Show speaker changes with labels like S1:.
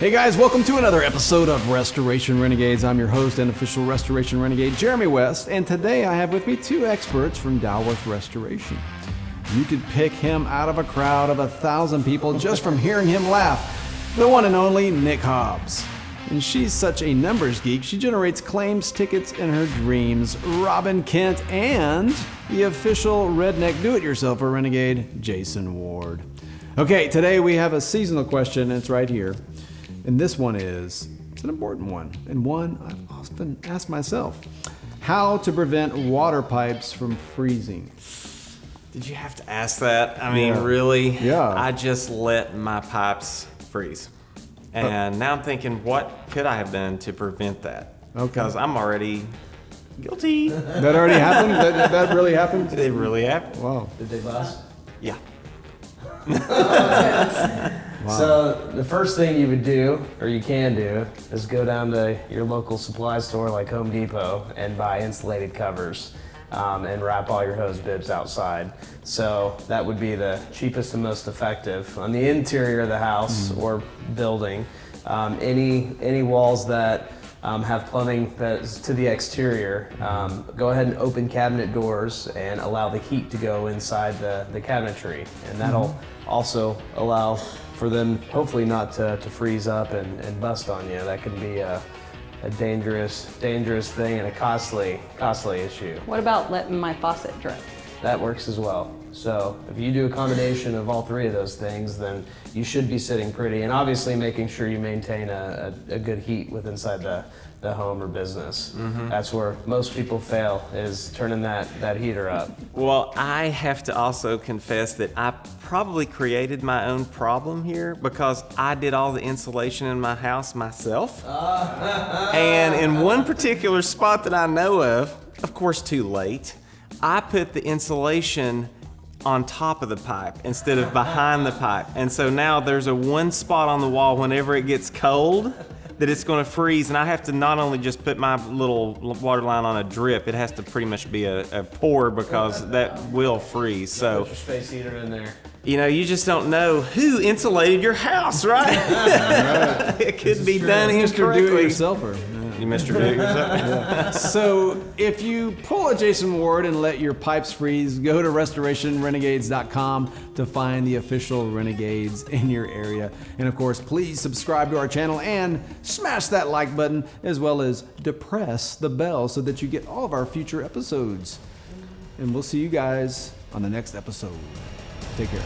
S1: Hey guys, welcome to another episode of Restoration Renegades. I'm your host and official Restoration Renegade, Jeremy West, and today I have with me two experts from Dalworth Restoration. You could pick him out of a crowd of 1,000 people just from hearing him laugh. The one and only Nick Hobbs. And she's such a numbers geek, she generates claims tickets in her dreams. Robin Kent and the official redneck do-it-yourselfer renegade, Jason Ward. Okay, today we have a seasonal question, and it's right here. And this one it's an important one, and one I've often asked myself. How to prevent water pipes from freezing?
S2: Did you have to ask that? I mean, really?
S1: Yeah.
S2: I just let my pipes freeze. And now I'm thinking, what could I have done to prevent that?
S1: Okay.
S2: Because I'm already guilty.
S1: That already happened? That really happened?
S2: It really happened.
S1: Wow.
S3: Did they bust?
S2: Yeah.
S1: Wow.
S3: So the first thing you would do, or you can do, is go down to your local supply store like Home Depot and buy insulated covers and wrap all your hose bibs outside. So that would be the cheapest and most effective. On the interior of the house or building, any walls that have plumbing that's to the exterior, go ahead and open cabinet doors and allow the heat to go inside the cabinetry. And that'll also allow for them hopefully not to freeze up and bust on you. That can be a dangerous thing and a costly issue.
S4: What about letting my faucet drip?
S3: That works as well. So if you do a combination of all three of those things, then you should be sitting pretty, and obviously making sure you maintain a good heat with inside the home or business. That's where most people fail, is turning that heater up.
S2: Well, I have to also confess that I probably created my own problem here because I did all the insulation in my house myself. And in one particular spot that I know of course too late, I put the insulation on top of the pipe instead of behind the pipe. And so now there's a one spot on the wall whenever it gets cold that it's going to freeze, and I have to not only just put my little water line on a drip, it has to pretty much be a pour because that will freeze. So
S3: Put your space heater in there.
S2: you know, you just don't know who insulated your house, right? It could be done
S1: Mr.
S2: incorrectly.
S1: Do-it-yourselfer.
S2: You Mr. Do-it-yourself.
S1: So if you pull a Jason Ward and let your pipes freeze, go to restorationrenegades.com to find the official Renegades in your area. And of course, please subscribe to our channel and smash that like button, as well as depress the bell so that you get all of our future episodes. And we'll see you guys on the next episode. Take care.